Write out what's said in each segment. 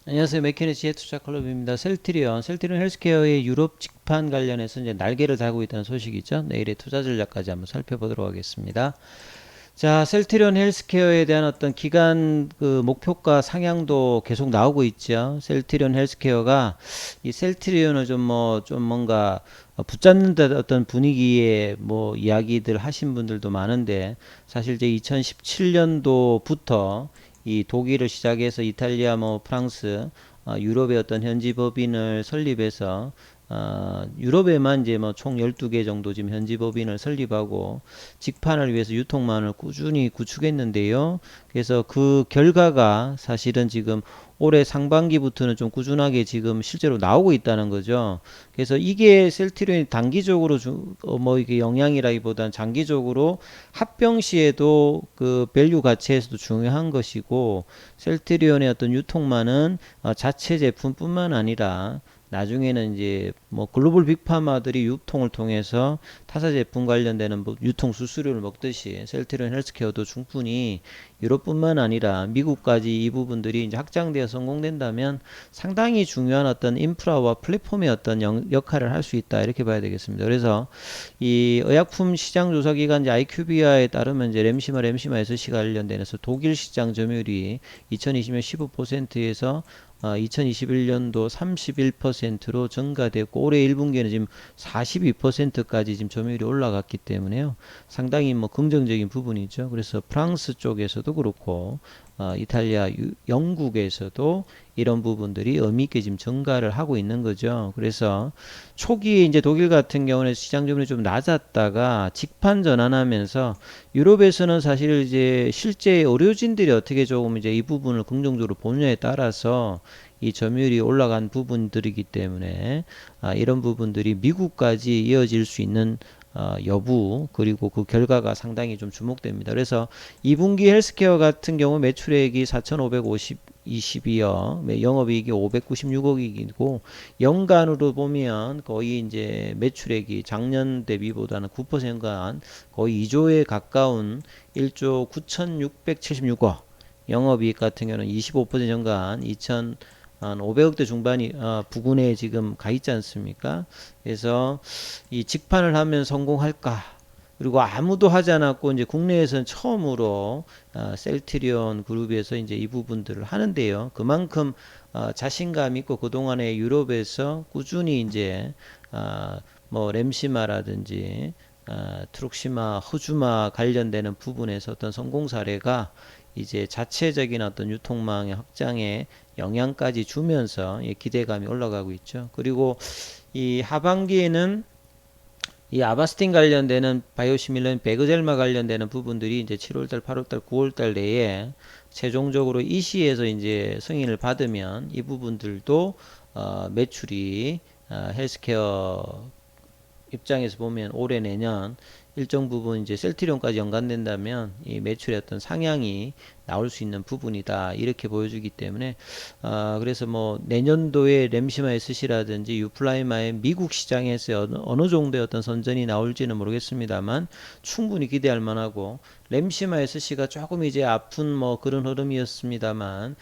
안녕하세요. 맥케니지의 투자클럽입니다. 셀트리온 헬스케어의 유럽 직판 관련해서 이제 날개를 달고 있다는 소식이죠. 내일의 투자 전략까지 한번 살펴보도록 하겠습니다. 자, 셀트리온 헬스케어에 대한 어떤 기간 그 목표가 상향도 계속 나오고 있죠. 셀트리온 헬스케어가 이 셀트리온을 좀 뭔가 붙잡는 듯 어떤 분위기의 뭐 이야기들 하신 분들도 많은데 사실 이제 2017년도부터 이 독일을 시작해서 이탈리아 뭐 프랑스 유럽의 어떤 현지 법인을 설립해서 유럽에만 이제 뭐 총 12개 정도 지금 현지 법인을 설립하고 직판을 위해서 유통망을 꾸준히 구축했는데요. 그래서 그 결과가 사실은 지금 올해 상반기부터는 좀 꾸준하게 지금 실제로 나오고 있다는 거죠. 그래서 이게 셀트리온이 단기적으로 뭐 이게 영향이라기보다는 장기적으로 합병 시에도 그 밸류 가치에서도 중요한 것이고 셀트리온의 어떤 유통망은 자체 제품뿐만 아니라 나중에는 이제 뭐 글로벌 빅파마들이 유통을 통해서 타사 제품 관련되는 뭐 유통 수수료를 먹듯이 셀트리온 헬스케어도 충분히 유럽뿐만 아니라 미국까지 이 부분들이 이제 확장되어 성공된다면 상당히 중요한 어떤 인프라와 플랫폼의 어떤 역할을 할 수 있다 이렇게 봐야 되겠습니다. 그래서 이 의약품 시장 조사 기관 이제 IQVIA에 따르면 이제 램시마 SC 관련돼서 독일 시장 점유율이 2020년 15%에서 2021년도 31%로 증가됐고 올해 1분기에는 지금 42%까지 지금 점유율이 올라갔기 때문에요. 상당히 뭐 긍정적인 부분이죠. 그래서 프랑스 쪽에서도 그렇고 이탈리아, 영국에서도 이런 부분들이 의미 있게 지금 증가를 하고 있는 거죠. 그래서 초기에 이제 독일 같은 경우는 시장 점유율이 좀 낮았다가 직판 전환하면서 유럽에서는 사실 이제 실제 의료진들이 어떻게 조금 이제 이 부분을 긍정적으로 보느냐에 따라서 이 점유율이 올라간 부분들이기 때문에 이런 부분들이 미국까지 이어질 수 있는 여부 그리고 그 결과가 상당히 좀 주목됩니다. 그래서 2분기 헬스케어 같은 경우 매출액이 4,522억, 영업이익이 596억이고 연간으로 보면 거의 이제 매출액이 작년 대비보다는 9%간 거의 2조에 가까운 1조 9,676억, 영업이익 같은 경우는 25% 연간 2천 한 500억대 중반이 부근에 지금 가 있지 않습니까? 그래서 이 직판을 하면 성공할까? 그리고 아무도 하지 않았고 이제 국내에서는 처음으로 셀트리온 그룹에서 이제 이 부분들을 하는데요. 그만큼 자신감 있고 그동안에 유럽에서 꾸준히 이제 뭐 램시마라든지 트룩시마, 허주마 관련되는 부분에서 어떤 성공 사례가 이제 자체적인 어떤 유통망의 확장에 영향까지 주면서 기대감이 올라가고 있죠. 그리고 이 하반기에는 이 아바스틴 관련되는 바이오시밀러 베그젤마 관련되는 부분들이 이제 7월달, 8월달, 9월달 내에 최종적으로 이시에서 이제 승인을 받으면 이 부분들도 매출이 헬스케어 입장에서 보면 올해 내년 일정 부분 이제 셀트리온까지 연관된다면 이 매출의 어떤 상향이 나올 수 있는 부분이다 이렇게 보여주기 때문에 그래서 뭐 내년도에 램시마 SC라든지 유플라이마의 미국 시장에서 어느 정도의 어떤 선전이 나올지는 모르겠습니다만 충분히 기대할 만하고 램시마 SC가 조금 이제 아픈 뭐 그런 흐름이었습니다만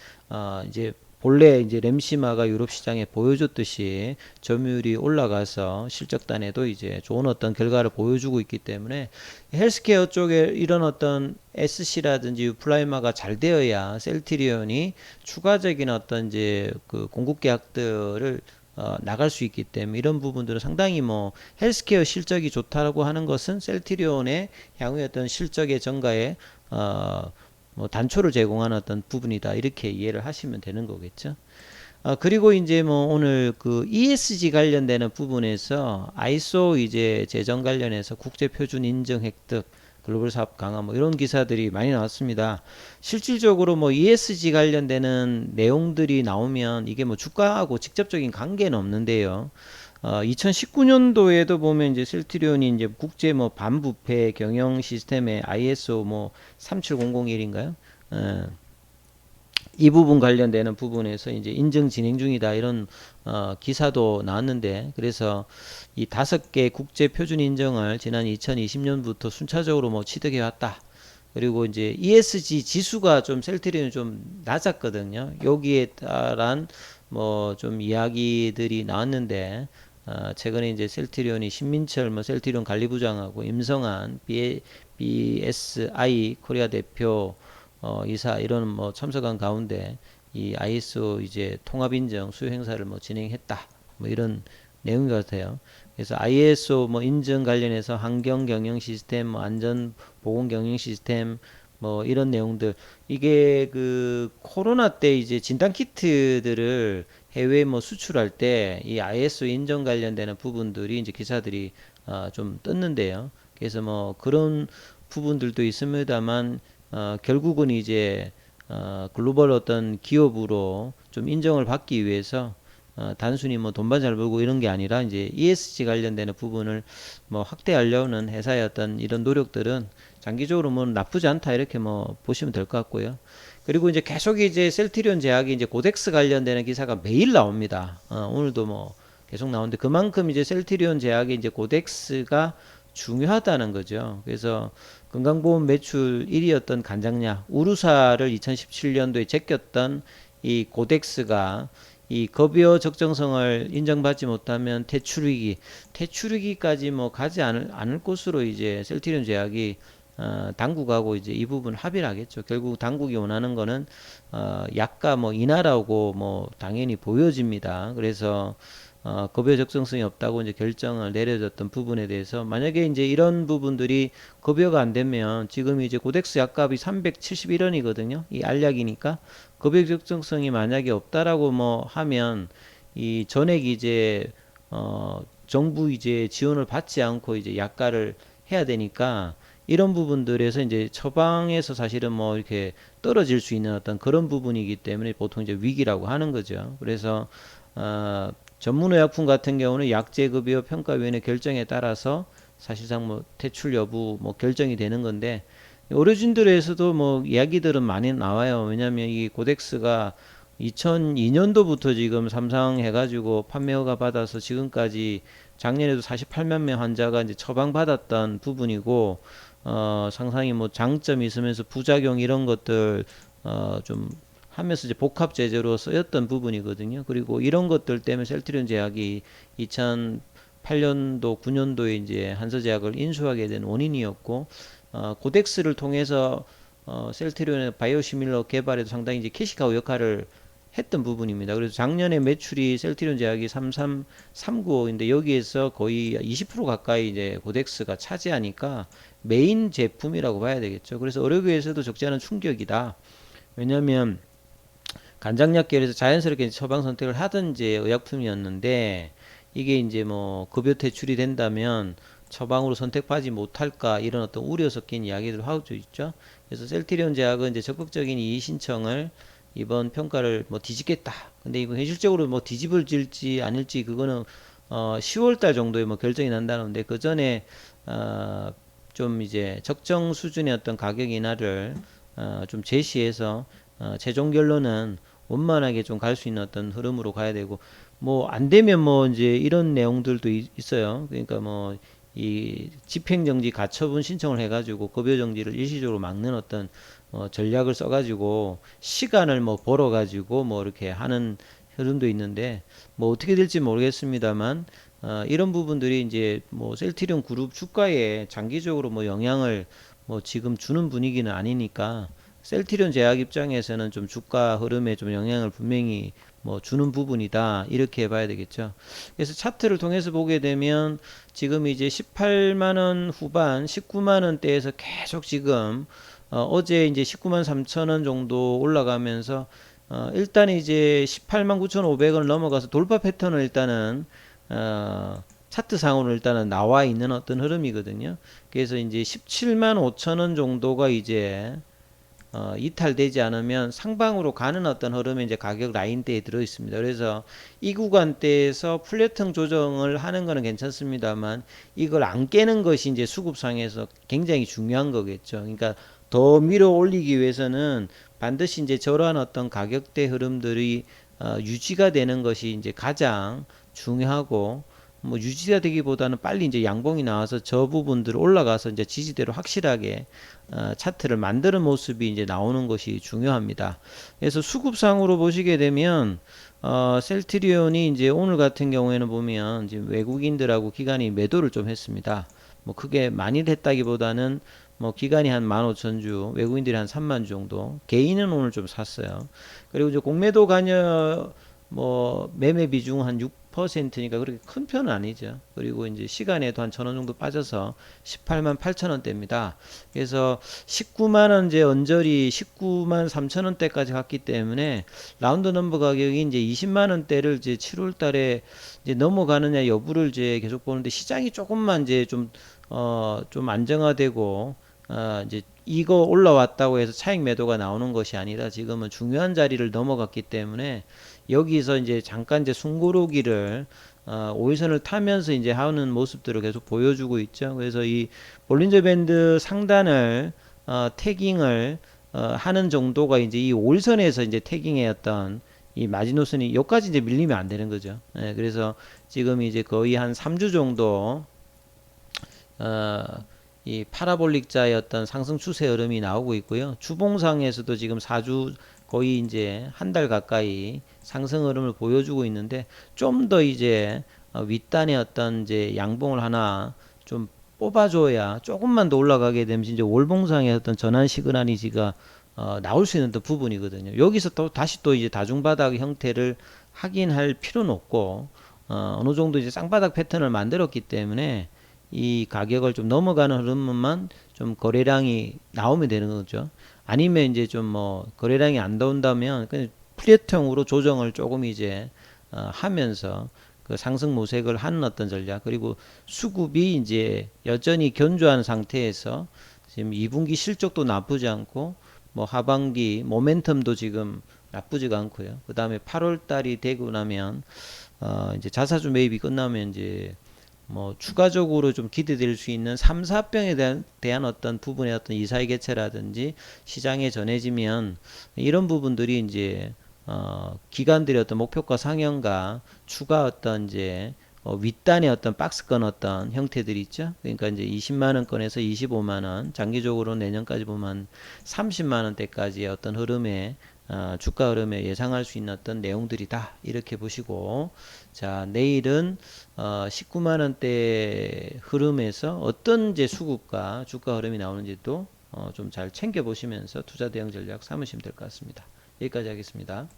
이제 본래 이제 램시마가 유럽 시장에 보여줬듯이 점유율이 올라가서 실적단에도 이제 좋은 어떤 결과를 보여주고 있기 때문에 헬스케어 쪽에 이런 어떤 SC라든지 플라이마가 잘 되어야 셀트리온이 추가적인 어떤 이제 그 공급 계약들을 나갈 수 있기 때문에 이런 부분들은 상당히 뭐 헬스케어 실적이 좋다고 하는 것은 셀트리온의 향후의 어떤 실적의 증가에 뭐 단초를 제공하는 어떤 부분이다 이렇게 이해를 하시면 되는 거겠죠. 그리고 이제 뭐 오늘 그 ESG 관련되는 부분에서 아이소 이제 제정 관련해서 국제 표준 인증 획득, 글로벌 사업 강화 뭐 이런 기사들이 많이 나왔습니다. 실질적으로 뭐 ESG 관련되는 내용들이 나오면 이게 뭐 주가하고 직접적인 관계는 없는데요. 2019년도에도 보면 이제 셀트리온이 이제 국제 뭐 반부패 경영 시스템의 ISO 뭐 37001인가요? 이 부분 관련되는 부분에서 이제 인증 진행 중이다 이런 기사도 나왔는데 그래서 이 5개 국제 표준 인증을 지난 2020년부터 순차적으로 뭐 취득해 왔다. 그리고 이제 ESG 지수가 좀 셀트리온이 좀 낮았거든요. 여기에 따른 뭐 좀 이야기들이 나왔는데 최근에 이제 셀트리온이 신민철 뭐 셀트리온 관리부장하고 임성한 BSI 코리아 대표 이사 이런 뭐 참석한 가운데 이 ISO 이제 통합 인정 수요 행사를 뭐 진행했다. 뭐 이런 내용 같아요. 그래서 ISO 뭐 인증 관련해서 환경 경영 시스템, 뭐 안전 보건 경영 시스템 뭐 이런 내용들 이게 그 코로나 때 이제 진단 키트들을 해외 뭐 수출할 때 이 ISO 인증 관련되는 부분들이 이제 기사들이 좀 떴는데요. 그래서 뭐 그런 부분들도 있습니다만 결국은 이제 글로벌 어떤 기업으로 좀 인정을 받기 위해서 단순히 뭐 돈만 잘 벌고 이런 게 아니라 이제 ESG 관련되는 부분을 뭐 확대하려는 회사의 어떤 이런 노력들은 장기적으로 뭐 나쁘지 않다 이렇게 뭐 보시면 될 것 같고요. 그리고 이제 계속 이제 셀트리온 제약이 이제 고덱스 관련되는 기사가 매일 나옵니다. 오늘도 뭐 계속 나오는데 그만큼 이제 셀트리온 제약이 이제 고덱스가 중요하다는 거죠. 그래서 건강보험 매출 1위였던 간장약 우루사를 2017년도에 제꼈던 이 고덱스가 이 급여 적정성을 인정받지 못하면 퇴출위기까지 뭐 가지 않을 것으로 이제 셀트리온 제약이 당국하고 이제 이 부분 합의를 하겠죠. 결국 당국이 원하는 거는 약가 뭐 인하라고 뭐 당연히 보여집니다. 그래서 급여 적정성이 없다고 이제 결정을 내려졌던 부분에 대해서 만약에 이제 이런 부분들이 급여가 안 되면 지금 이제 고덱스 약값이 371원이거든요. 이 알약이니까 급여 적정성이 만약에 없다라고 뭐 하면 이 전액 이제 정부 이제 지원을 받지 않고 이제 약가를 해야 되니까 이런 부분들에서 이제 처방에서 사실은 뭐 이렇게 떨어질 수 있는 어떤 그런 부분이기 때문에 보통 이제 위기라고 하는 거죠. 그래서 전문의약품 같은 경우는 약제급여 평가위원회 결정에 따라서 사실상 뭐 퇴출 여부 뭐 결정이 되는 건데 의료진들에서도 뭐 이야기들은 많이 나와요. 왜냐하면 이 고덱스가 2002년도부터 지금 삼상 해가지고 판매 허가 받아서 지금까지 작년에도 48만 명 환자가 이제 처방받았던 부분이고 상당히 뭐 장점이 있으면서 부작용 이런 것들 좀 하면서 이제 복합 제재로 쓰였던 부분이거든요. 그리고 이런 것들 때문에 셀트리온 제약이 2008년도, 9년도에 이제 한서제약을 인수하게 된 원인이었고, 고덱스를 통해서 셀트리온의 바이오시밀러 개발에도 상당히 이제 캐시카우 역할을 했던 부분입니다. 그래서 작년에 매출이 셀트리온 제약이 39395인데 여기에서 거의 20% 가까이 이제 고덱스가 차지하니까 메인 제품이라고 봐야 되겠죠. 그래서 의료계에서도 적지 않은 충격이다. 왜냐하면 간장약계에서 자연스럽게 처방 선택을 하던 제 의약품이었는데 이게 이제 뭐 급여 퇴출이 된다면 처방으로 선택받지 못할까 이런 어떤 우려 섞인 이야기를 하고 있죠. 그래서 셀트리온 제약은 이제 적극적인 이의 신청을 이번 평가를 뭐 뒤집겠다. 근데 이거 현실적으로 뭐 뒤집을지 아닐지 그거는 10월 달 정도에 뭐 결정이 난다는데 그 전에 좀 이제 적정 수준의 어떤 가격 인하를 좀 제시해서 최종 결론은 원만하게 좀 갈 수 있는 어떤 흐름으로 가야 되고 뭐 안 되면 뭐 이제 이런 내용들도 있어요. 그러니까 뭐 이 집행정지 가처분 신청을 해가지고 급여정지를 일시적으로 막는 어떤 전략을 써가지고 시간을 뭐 벌어가지고 뭐 이렇게 하는 흐름도 있는데 뭐 어떻게 될지 모르겠습니다만 이런 부분들이 이제 뭐 셀트리온 그룹 주가에 장기적으로 뭐 영향을 뭐 지금 주는 분위기는 아니니까 셀트리온 제약 입장에서는 좀 주가 흐름에 좀 영향을 분명히 뭐 주는 부분이다 이렇게 봐야 되겠죠. 그래서 차트를 통해서 보게 되면 지금 이제 18만원 후반 19만원대에서 계속 지금 어제 이제 19만 3천원 정도 올라가면서 일단 이제 18만 9,500원을 넘어가서 돌파 패턴을 일단은 차트상으로 일단은 나와 있는 어떤 흐름이거든요. 그래서 이제 17만 5천원 정도가 이제 이탈되지 않으면 상방으로 가는 어떤 흐름이 이제 가격 라인대에 들어 있습니다. 그래서 이 구간대에서 플랫형 조정을 하는 거는 괜찮습니다만 이걸 안 깨는 것이 이제 수급상에서 굉장히 중요한 거겠죠. 그러니까 더 밀어 올리기 위해서는 반드시 이제 저러한 어떤 가격대 흐름들이 유지가 되는 것이 이제 가장 중요하고 뭐 유지가 되기보다는 빨리 이제 양봉이 나와서 저 부분들 올라가서 이제 지지대로 확실하게 차트를 만드는 모습이 이제 나오는 것이 중요합니다. 그래서 수급상으로 보시게 되면 셀트리온이 이제 오늘 같은 경우에는 보면 지금 외국인들하고 기관이 매도를 좀 했습니다. 뭐 크게 많이 했다기보다는 뭐 기관이 한 15,000주, 외국인들이 한 3만 주 정도, 개인은 오늘 좀 샀어요. 그리고 이제 공매도 관여 뭐 매매 비중 한 6%니까 그렇게 큰 편은 아니죠. 그리고 이제 시간에도 한 1,000원 정도 빠져서 18만 8천 원대입니다. 그래서 19만 원제 언저리 19만 3천 원대까지 갔기 때문에 라운드 넘버 가격이 이제 20만 원대를 이제 7월 달에 이제 넘어가느냐 여부를 이제 계속 보는데 시장이 조금만 이제 좀 안정화되고 이제 이거 올라왔다고 해서 차익 매도가 나오는 것이 아니라 지금은 중요한 자리를 넘어갔기 때문에 여기서 이제 잠깐 이제 숨고르기를 5일선을 타면서 이제 하는 모습들을 계속 보여주고 있죠. 그래서 이 볼린저 밴드 상단을 태깅을 하는 정도가 이제 이 5일선에서 이제 태깅의 어떤 이 마지노선이 여기까지 이제 밀리면 안 되는 거죠. 예, 그래서 지금 이제 거의 한 3주 정도 어, 이 파라볼릭자의 어떤 상승 추세 흐름이 나오고 있고요. 주봉상에서도 지금 4주 거의 이제 한 달 가까이 상승 흐름을 보여주고 있는데 좀 더 이제 윗단의 어떤 이제 양봉을 하나 좀 뽑아줘야 조금만 더 올라가게 되면 이제 월봉상의 어떤 전환 시그널이 지가 나올 수 있는 또 부분이거든요. 여기서 또 다시 또 이제 다중바닥 형태를 확인할 필요는 없고 어느 정도 이제 쌍바닥 패턴을 만들었기 때문에 이 가격을 좀 넘어가는 흐름만 좀 거래량이 나오면 되는 거죠. 아니면 이제 좀 뭐 거래량이 안 나온다면 그냥 플랫형으로 조정을 조금 이제 하면서 그 상승 모색을 하는 어떤 전략, 그리고 수급이 이제 여전히 견조한 상태에서 지금 2분기 실적도 나쁘지 않고 뭐 하반기 모멘텀도 지금 나쁘지가 않고요. 그 다음에 8월 달이 되고 나면 이제 자사주 매입이 끝나면 이제 뭐 추가적으로 좀 기대될 수 있는 3, 4병에 대한 어떤 부분의 어떤 이사의 개최라든지 시장에 전해지면 이런 부분들이 이제 기관들의 어떤 목표가 상향과 추가 어떤 이제 윗단의 어떤 박스권 어떤 형태들이 있죠. 그러니까 이제 20만 원권에서 25만 원, 장기적으로 내년까지 보면 30만 원대까지의 어떤 흐름에 주가 흐름에 예상할 수 있는 어떤 내용들이다. 이렇게 보시고, 자, 내일은 19만 원대 흐름에서 어떤 이제 수급과 주가 흐름이 나오는지도 좀 잘 챙겨 보시면서 투자 대응 전략 삼으시면 될 것 같습니다. 여기까지 하겠습니다.